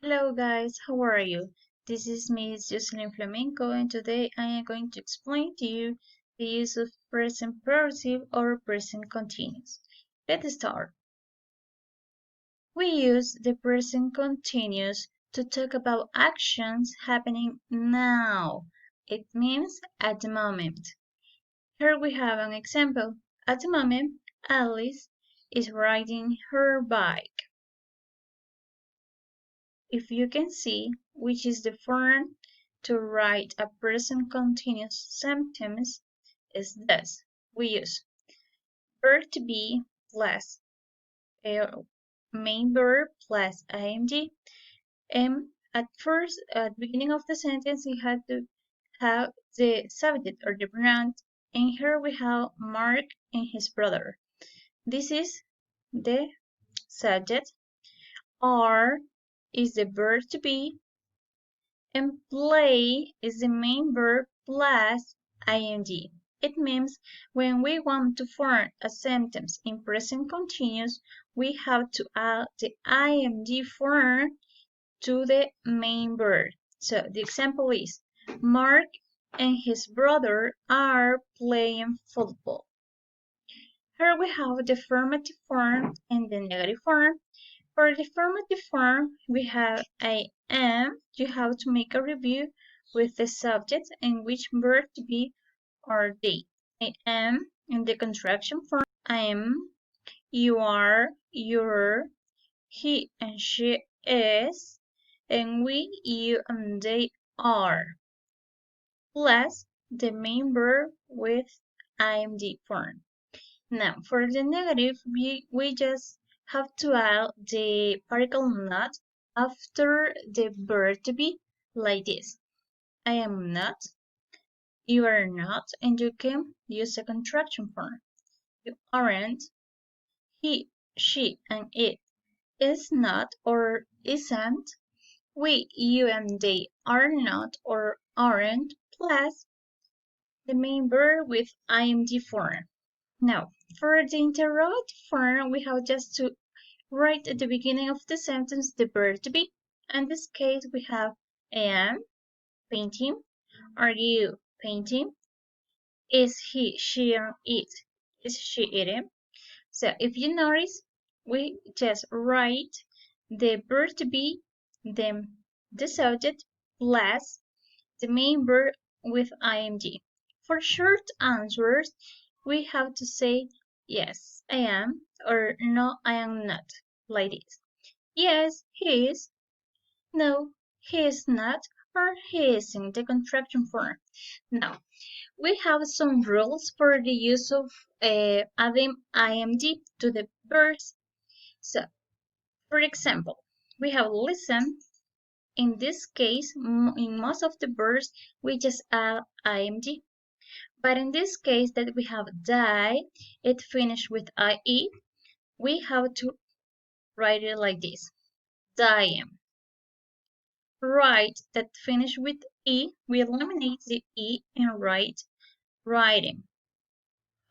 Hello guys, how are you? This is Miss Jocelyn Flamenco and today I am going to explain to you the use of present progressive or present continuous. Let's start. We use the present continuous to talk about actions happening now. It means at the moment. Here we have an example. At the moment, Alice is riding her bike. If you can see which is the form to write a present continuous sentence is this. We use verb to be plus main verb plus ing, and at the beginning of the sentence we had to have the subject or the pronoun, and here we have Mark and his brother. This is the subject. Are is the verb to be, and play is the main verb plus ing. It means when we want to form a sentence in present continuous, we have to add the ing form to the main verb. So the example is, Mark and his brother are playing football. Here we have the affirmative form and the negative form. For the affirmative form, we have I am. You have to make a review with the subject and which verb to be are they. I am in the contraction form. I am, you are, you're, he and she is, and we, you, and they are. Plus the main verb with ing form. Now, for the negative, we just have to add the particle not after the verb to be like this. I am not, you are not, and you can use a contraction form. You aren't, he, she, and it is not or isn't. We, you, and they are not or aren't, plus the main verb with ing form. Now, for the interrogative form, we have just to write at the beginning of the sentence the verb to be. In this case, we have I am painting. Are you painting? Is he, she, or it? Is she eating? So if you notice, we just write the verb to be, then the subject, plus the main verb with ing. For short answers, we have to say yes, I am, or no, I am not, like this. Yes, he is. No, he is not, or he is in the contraction form. Now, we have some rules for the use of adding ing to the verbs. So, for example, we have listen. In this case, in most of the verbs, we just add ing. But in this case that we have die, it finished with ie, we have to write it like this. Diem. Write that finish with e, we eliminate the e and write writing.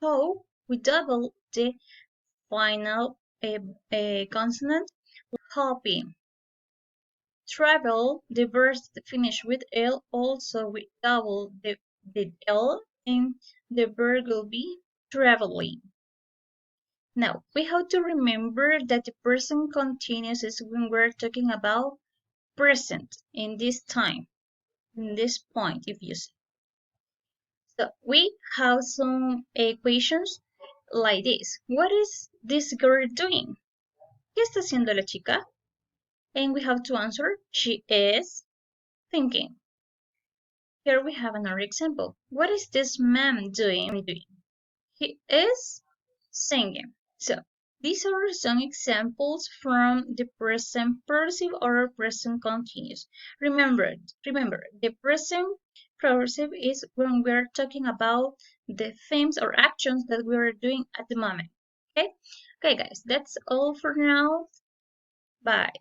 Hope, we double the final consonant, hoping. Travel, the verbs that finish with l, also we double the l, and the verb will be traveling. Now, we have to remember that the present continuous is when we're talking about present in this time, in this point, if you see. So, we have some equations like this. What is this girl doing? ¿Qué está haciendo la chica? And we have to answer, she is thinking. Here we have another example. What is this man doing? He is singing. So these are some examples from the present progressive or present continuous. Remember, the present progressive is when we're talking about the things or actions that we are doing at the moment. Okay, guys, that's all for now. Bye.